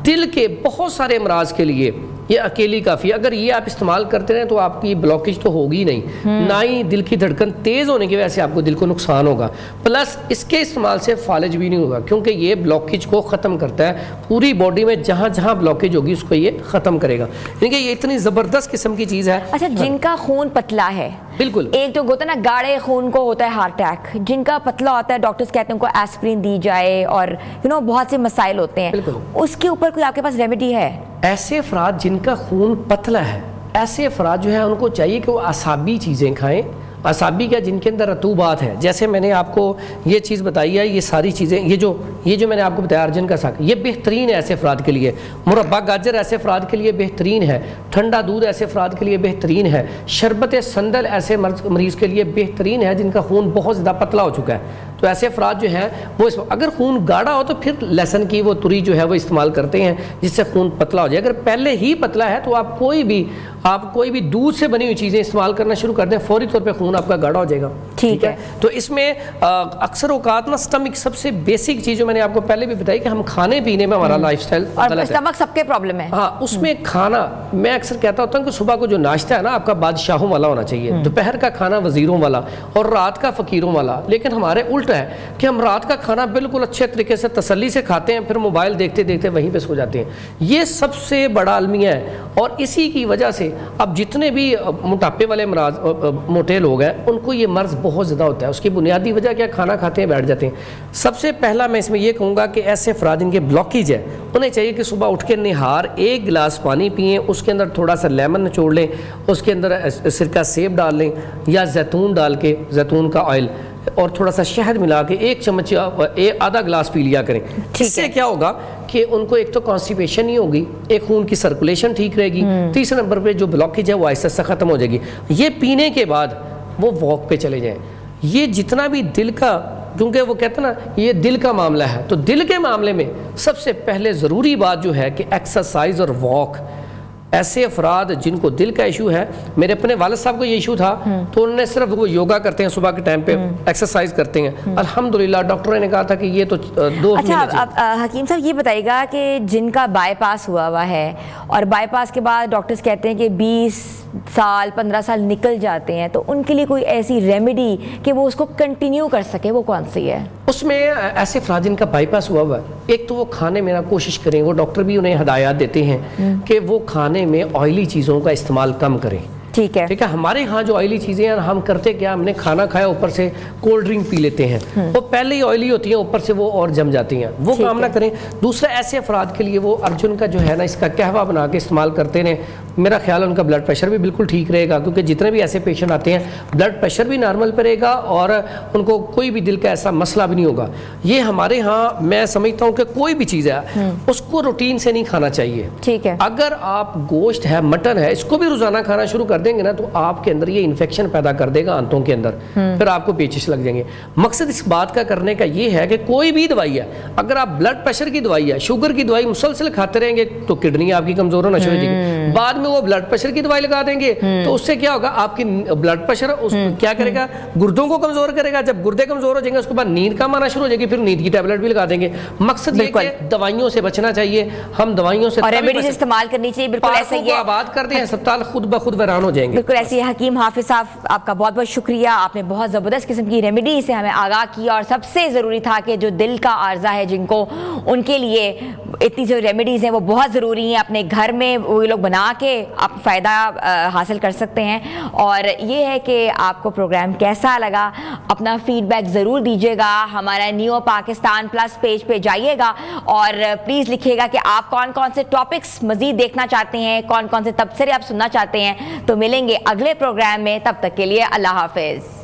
دل کے بہت سارے امراض کے لیے یہ اکیلی کافی ہے. اگر یہ آپ استعمال کرتے رہیں تو آپ کی بلاکیج تو ہوگی نہیں، نہ ہی دل کی دھڑکن تیز ہونے کی وجہ سے آپ کو دل کو نقصان ہوگا، پلس اس کے استعمال سے فالج بھی نہیں ہوگا، کیونکہ یہ بلاکیج کو ختم کرتا ہے. پوری باڈی میں جہاں جہاں بلاکیج ہوگی اس کو یہ ختم کرے گا. یعنی کہ یہ اتنی زبردست قسم کی چیز ہے. اچھا، جن کا خون پتلا ہے، بالکل ایک جو ہوتا ہے نا گاڑے خون کو ہوتا ہے ہارٹ اٹیک، جن کا پتلا ہوتا ہے ڈاکٹرز کہتے ہیں ان کو ایسپرین دی جائے، اور بہت سے مسائل ہوتے ہیں، اس کے اوپر کوئی آپ کے پاس ریمیڈی ہے؟ ایسے افراد جن کا خون پتلا ہے، ایسے افراد جو ہے ان کو چاہیے کہ وہ اعصابی چیزیں کھائیں. اعصابی کا جن کے اندر رطوبات ہے، جیسے میں نے آپ کو یہ چیز بتائی ہے، یہ ساری چیزیں، یہ جو میں نے آپ کو بتایا ارجن کا ساگ، یہ بہترین ہے ایسے افراد کے لیے. مربع گاجر ایسے افراد کے لیے بہترین ہے. ٹھنڈا دودھ ایسے افراد کے لیے بہترین ہے. شربت سندل ایسے مریض کے لیے بہترین ہے جن کا خون بہت زیادہ پتلا ہو چکا ہے. تو ایسے افراد جو ہیں وہ اگر خون گاڑھا ہو تو پھر لہسن کی وہ تری جو ہے وہ استعمال کرتے ہیں جس سے خون پتلا ہو جائے. اگر پہلے ہی پتلا ہے تو آپ کوئی بھی دودھ سے بنی ہوئی چیزیں استعمال کرنا شروع کر دیں، فوری طور پہ خون آپ کا گاڑھا ہو جائے گا. ٹھیک ہے. تو اس میں اکثر اوقات نا سٹمک سب سے بیسک چیز جو میں نے آپ کو پہلے بھی بتائی کہ ہم کھانے پینے میں ہمارا لائف سٹائل غلط ہے، سٹمک سب کے پرابلم ہے. ہاں، اس میں کھانا میں اکثر کہتا ہوتا ہوں کہ صبح کو جو ناشتہ ہے نا آپ کا بادشاہوں والا ہونا چاہیے، دوپہر کا کھانا وزیروں والا، اور رات کا فقیروں والا. لیکن ہمارے الٹا ہے کہ ہم رات کا کھانا بالکل اچھے طریقے سے تسلی سے کھاتے ہیں، پھر موبائل دیکھتے دیکھتے وہیں پہ سو جاتے ہیں. یہ سب سے بڑا المیہ ہے. اور اسی کی وجہ سے اب جتنے بھی موٹاپے والے موٹے لوگ ہیں ان کو یہ مرض بہت زیادہ ہوتا ہے. اس کی بنیادی وجہ کیا؟ کھانا کھاتے ہیں بیٹھ جاتے ہیں. سب سے پہلا میں اس میں یہ کہوں گا کہ ایسے افراد ان کے بلاکیج ہے انہیں چاہیے کہ صبح اٹھ کے نہار 1 گلاس پانی پئیں، اس کے اندر تھوڑا سا لیمن نچوڑ لیں، اس کے اندر سرکہ سیب ڈال لیں یا زیتون ڈال کے، زیتون کا آئل اور تھوڑا سا شہد ملا کے 1 چمچ آدھا گلاس پی لیا کریں. اس سے کیا ہوگا کہ ان کو ایک تو کانسٹیپیشن نہیں ہوگی، ایک خون کی سرکولیشن ٹھیک رہے گی، تیسرے نمبر پہ جو بلاکیج ہے وہ آہستہ آہستہ ختم ہو جائے گی. یہ پینے کے بعد وہ واک پہ چلے جائیں. یہ جتنا بھی دل کا، کیونکہ وہ کہتے ہیں نا یہ دل کا معاملہ ہے، تو دل کے معاملے میں سب سے پہلے ضروری بات جو ہے کہ ایکسرسائز اور واک. ایسے افراد جن کو دل کا ایشو ہے، میرے اپنے والد صاحب کو یہ ایشو تھا تو انہوں نے صرف وہ یوگا کرتے ہیں صبح کے ٹائم پہ، ایکسرسائز کرتے ہیں. الحمدللہ ڈاکٹروں نے کہا تھا کہ یہ تو 2 اچھا حکیم صاحب یہ بتائیے گا کہ جن کا بائی پاس ہوا ہے اور بائی پاس کے بعد ڈاکٹرز کہتے ہیں کہ 20 سال 15 سال نکل جاتے ہیں، تو ان کے لیے کوئی ایسی ریمیڈی کہ وہ اس کو کنٹینیو کر سکے، وہ کون سی ہے؟ اس میں ایسے افراد جن کا بائی پاس ہوا ہے، ایک تو وہ کھانے میں کوشش کریں، وہ ڈاکٹر بھی انہیں ہدایات دیتے ہیں کہ وہ کھانے میں آئلی چیزوں کا استعمال کم کریں. ٹھیک ہے. ہمارے ہاں جو آئلی چیزیں ہیں ہم کرتے کیا، ہم نے کھانا کھایا اوپر سے کولڈ ڈرنک پی لیتے ہیں، وہ پہلے ہی آئلی ہوتی ہیں، اوپر سے وہ اور جم جاتی ہیں، وہ کام نہ کریں. دوسرا ایسے افراد کے لیے وہ ارجن کا جو ہے نا اس کا قہوہ بنا کے استعمال کرتے ہیں، میرا خیال ہے ان کا بلڈ پریشر بھی بالکل ٹھیک رہے گا، کیونکہ جتنے بھی ایسے پیشنٹ آتے ہیں بلڈ پریشر بھی نارمل پہ رہے گا اور ان کو کوئی بھی دل کا ایسا مسئلہ بھی نہیں ہوگا. یہ ہمارے ہاں میں سمجھتا ہوں کہ کوئی بھی چیز ہے اس کو روٹین سے نہیں کھانا چاہیے. ٹھیک ہے. اگر آپ گوشت ہے، مٹن ہے، اس کو بھی روزانہ کھانا شروع کر دیں گے نا تو آپ کے اندر یہ انفیکشن پیدا کر دے گا آنتوں کے اندر، پھر آپ کو پیچش لگ جائیں گے. مقصد اس بات کا کرنے کا یہ ہے کہ کوئی بھی دوائی ہے، اگر آپ بلڈ پریشر کی دوائی ہے، شوگر کی دوائی مسلسل کھاتے رہیں گے تو کڈنی آپ کی کمزور ہونا شروع ہو جائے گی. بعد میں وہ بلڈ پریشر کی دوائی لگا دیں گے تو اس سے کیا ہوگا، آپ کی بلڈ پریشر کیا کرے گا، گردوں کو کمزور کرے گا. جب گردے کمزور ہو جائیں گے اس کے بعد نیند کم آنا شروع ہو جائے گی، پھر نیند کی ٹیبلٹ بھی لگا دیں گے. مقصد یہ کہ دوائیوں سے بچنا چاہیے، ہم دوائیوں سے اور ریمیڈیز استعمال کرنی چاہیے. بالکل ایسا ہی ہے، آباد کر دیں، ہسپتال خود بخود ویران ہو جائیں گے. بالکل ایسے. حکیم حافظ صاحب آپ کا بہت بہت شکریہ، آپ نے بہت زبردست قسم کی ریمیڈی سے ہمیں آگاہ کیا، اور سب سے ضروری تھا کہ جو دل کا عارضہ ہے جن کو، ان کے لیے اتنی جو ریمیڈیز ہیں وہ بہت ضروری ہیں، اپنے گھر میں وہ لوگ بنا کے آپ فائدہ حاصل کر سکتے ہیں. اور یہ ہے کہ آپ کو پروگرام کیسا لگا، اپنا فیڈ بیک ضرور دیجیے گا. ہمارا نیو پاکستان پلس پیج پہ جائیے گا اور پلیز لکھیے گا کہ آپ کون کون سے ٹاپکس مزید دیکھنا چاہتے ہیں، کون کون سے تبصرے آپ سننا چاہتے ہیں. تو ملیں گے اگلے پروگرام میں، تب تک کے لیے اللہ حافظ.